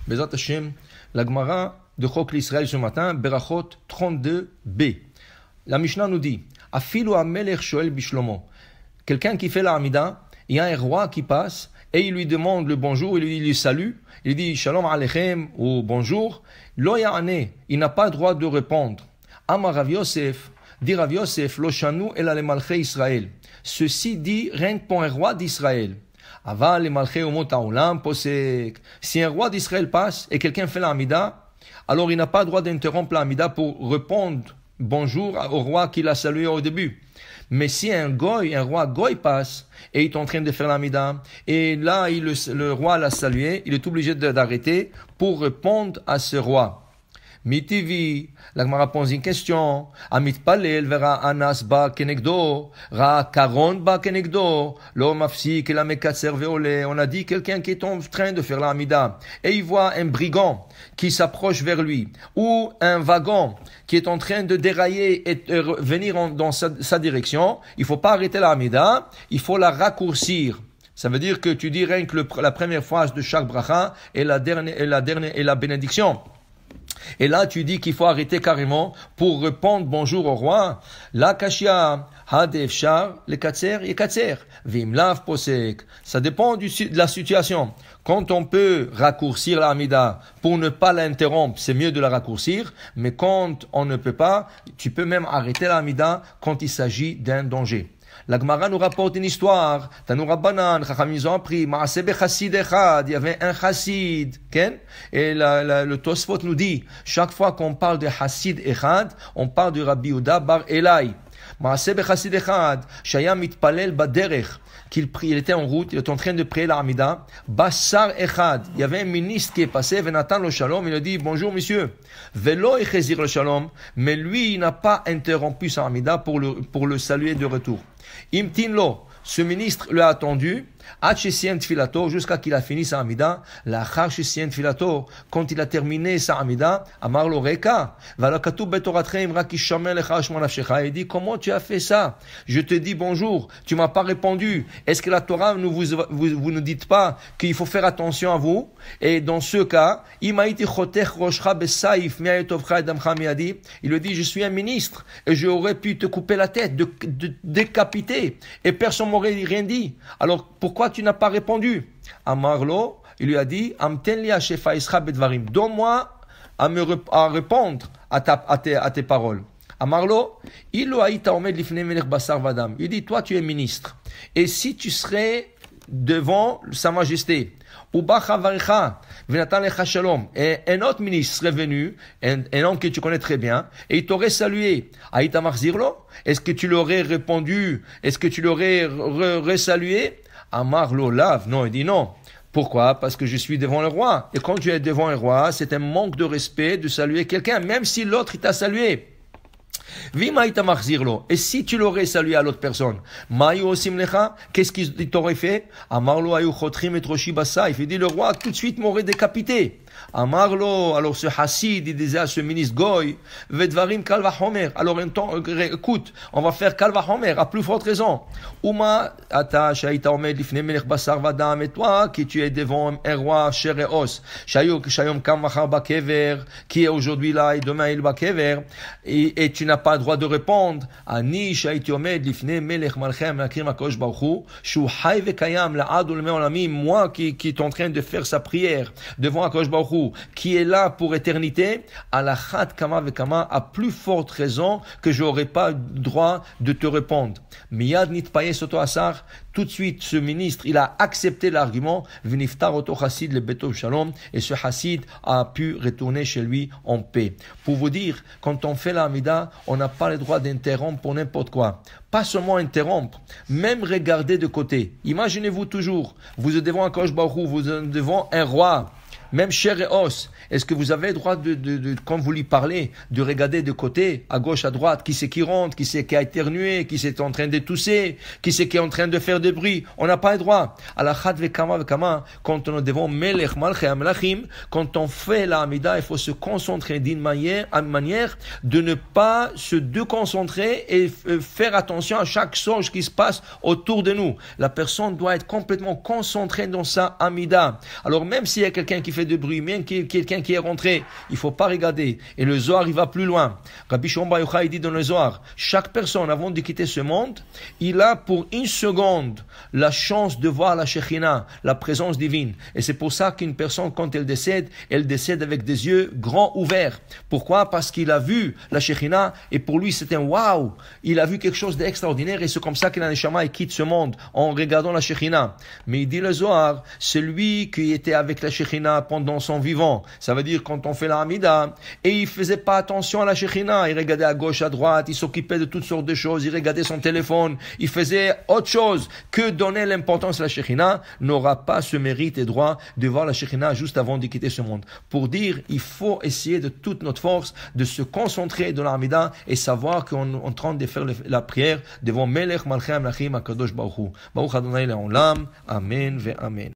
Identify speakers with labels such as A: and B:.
A: Bezat Hashem, la Gemara de Chok l'Israël ce matin, Berachot 32b. La Mishnah nous dit, Afilu Amelech Shoel Bishlomo. Quelqu'un qui fait la Hamida, il y a un roi qui passe et il lui demande le bonjour, il lui salue, il dit Shalom Aleichem ou bonjour. Lo Ya'ane, il n'a pas le droit de répondre. Amar Rav Yosef, dit Rav Yosef, Lo Shanu El Ale Malchei Israël. Ceci dit rien que pour un roi d'Israël. Aval le Malchei Umot Haolam posek. Si un roi d'Israël passe et quelqu'un fait la Hamida, alors il n'a pas le droit d'interrompre la Hamida pour répondre bonjour au roi qui l'a salué au début. Mais si un roi goy passe et il est en train de faire la Hamida, et là le roi l'a salué, il est obligé d'arrêter pour répondre à ce roi. Mitivi, la Gemara pose une question. Amit palel vera anas ba kenegdo, ra karon ba kenegdo, lo mafsik la mekatser veole. On a dit quelqu'un qui est en train de faire la Hamida et il voit un brigand qui s'approche vers lui ou un wagon qui est en train de dérailler et venir dans sa direction. Il faut pas arrêter la Hamida, il faut la raccourcir. Ça veut dire que tu dis rien que la première phrase de chaque bracha et la bénédiction. Et là, tu dis qu'il faut arrêter carrément pour répondre bonjour au roi. La kashia, hadefshar, le katser et katser. Vimlav posek. Ça dépend de la situation. Quand on peut raccourcir la Hamida pour ne pas l'interrompre, c'est mieux de la raccourcir. Mais quand on ne peut pas, tu peux même arrêter la Hamida quand il s'agit d'un danger. La Gemara nous rapporte une histoire. Tanou Rabbanan, Chachamim ils ont appris. Maaseh bechassid echad. Il y avait un chassid. Et le Tosfot nous dit, chaque fois qu'on parle de chassid echad, on parle de Rabbi Yehuda bar Elai. Maaseh bechassid echad. Shaya mitpalel baderech. Il était en route, il était en train de prier la Hamida. Bassar echad. Il y avait un ministre qui est passé, Venatan le shalom. Il a dit, bonjour monsieur. Velo echezir le shalom. Mais lui, il n'a pas interrompu sa Hamida pour le saluer de retour. Imtinlo, ce ministre l'a attendu, jusqu'à qu'il a fini sa Hamida. Quand il a terminé sa Hamida, Amar lo reka, il dit, comment tu as fait ça? Je te dis bonjour, tu m'as pas répondu. Est-ce que la Torah vous ne dites pas qu'il faut faire attention à vous? Et dans ce cas, il lui dit, je suis un ministre et j'aurais pu te couper la tête, de décapiter, et personne m'aurait rien dit. Alors pourquoi tu n'as pas répondu? Amarlo, il lui a dit, donne-moi à répondre à tes paroles. Amarlo, il dit, toi tu es ministre, et si tu serais devant sa majesté, et un autre ministre serait venu, un homme que tu connais très bien, et il t'aurait salué. Est-ce que tu l'aurais répondu? Est-ce que tu l'aurais resalué? Amar lo lav, non, il dit non. Pourquoi? Parce que je suis devant le roi. Et quand tu es devant un roi, c'est un manque de respect de saluer quelqu'un, même si l'autre il t'a salué. Et si tu l'aurais salué à l'autre personne, qu'est-ce qu'il t'aurait fait? Il dit, le roi tout de suite m'aurait décapité. Amarlo, alors ce Hassid, il disait à ce ministre Goy, Vedvarim Kalva Homer. Alors écoute, on va faire Kalva Homer, à plus forte raison. Uma, Ata, Shaita Omed, Lifne Melech Basar Vadam, et toi, qui tu es devant un roi, chair et os, Shayom Kam Machar Bakever, qui est aujourd'hui là et demain il Bakever, et tu n'as pas le droit de répondre. Ani, Shaiti Omed, Lifne Melech Malchem, Akrim Akosh Baruchu, Shu Hay Vekayam, la Adul Meolami, moi qui est en train de faire sa prière devant Akosh Baruchu, qui est là pour éternité, à la chat kama vekama, à plus forte raison que je n'aurais pas le droit de te répondre. Miyad nitpaye soto asar, tout de suite ce ministre, il a accepté l'argument, v'niftar oto chassid le beto shalom, et ce chassid a pu retourner chez lui en paix. Pour vous dire, quand on fait la Hamida, on n'a pas le droit d'interrompre pour n'importe quoi. Pas seulement interrompre, même regarder de côté. Imaginez-vous toujours, vous êtes devant un Kosh Baruch, vous êtes devant un roi, même chair et os, est-ce que vous avez le droit quand vous lui parlez, de regarder de côté, à gauche, à droite, qui c'est qui rentre, qui c'est qui a éternué, qui c'est en train de tousser, qui c'est qui est en train de faire des bruits? On n'a pas le droit. À la chat vekama vekama, quand on est devant Melech Malchei Amelachim, quand on fait la Hamida, il faut se concentrer d'une manière de ne pas se déconcentrer et faire attention à chaque chose qui se passe autour de nous. La personne doit être complètement concentrée dans sa Hamida. Alors même s'il y a quelqu'un qui fait de bruit, même quelqu'un qui est rentré, il faut pas regarder. Et le Zohar, il va plus loin. Rabbi Shimon Bar Yochai dit dans le Zohar, chaque personne, avant de quitter ce monde, il a pour une seconde la chance de voir la Shekhinah, la présence divine. Et c'est pour ça qu'une personne, quand elle décède avec des yeux grands ouverts. Pourquoi? Parce qu'il a vu la Shekhinah et pour lui c'était un waouh. Il a vu quelque chose d'extraordinaire et c'est comme ça que la Neshama quitte ce monde en regardant la Shekhinah. Mais il dit le Zohar, celui qui était avec la Shekhinah pendant son vivant, ça veut dire quand on fait la Hamida, et il faisait pas attention à la Shekhinah, il regardait à gauche, à droite, il s'occupait de toutes sortes de choses, il regardait son téléphone, il faisait autre chose que donner l'importance à la Shekhinah, n'aura pas ce mérite et droit de voir la Shekhinah juste avant de quitter ce monde. Pour dire, il faut essayer de toute notre force de se concentrer dans l'Amida et savoir qu'on est en train de faire la prière devant Melech Malchei Amlachim HaKadosh Baruch Hu. Baruch Adonai Le'olam. Amen ve Amen.